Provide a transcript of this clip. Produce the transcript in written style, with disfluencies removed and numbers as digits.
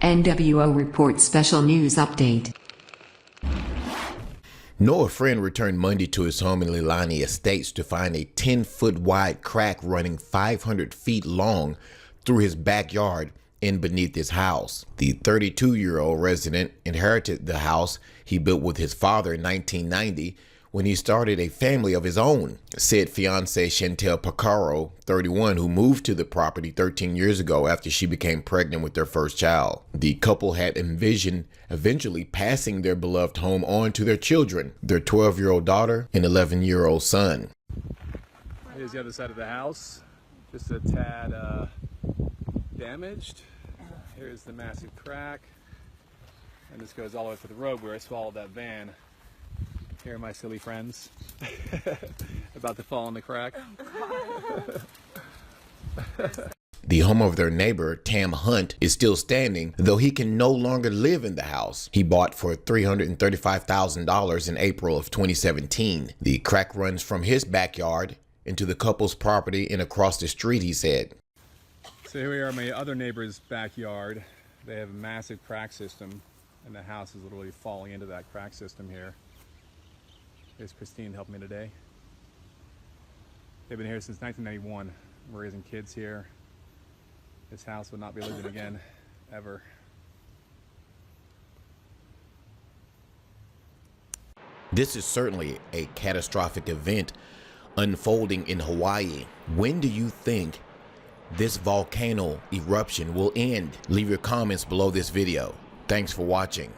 NWO reports special news update. Noah friend returned Monday to his home in Leilani Estates to find a 10-foot wide crack running 500 feet long through his backyard and beneath his house. The 32-year-old resident inherited the house he built with his father in 1990 when he started a family of his own, said fiance Shantel Pacarro, 31, who moved to the property 13 years ago after she became pregnant with their first child. The couple had envisioned eventually passing their beloved home on to their children, their 12-year-old daughter and 11-year-old son. Here's the other side of the house, just a tad damaged. Here's the massive crack, and this goes all the way to the road where I swallowed that van. Here are my silly friends about to fall in the crack. The home of their neighbor, Tam Hunt, is still standing, though he can no longer live in the house he bought for $335,000 in April of 2017. The crack runs from his backyard into the couple's property and across the street, he said. So here we are in my other neighbor's backyard. They have a massive crack system, and the house is literally falling into that crack system here. Here's Christine helping me today. They've been here since 1991. We're raising kids here. This house would not be lived in again, ever. This is certainly a catastrophic event unfolding in Hawaii. When do you think this volcano eruption will end? Leave your comments below this video. Thanks for watching.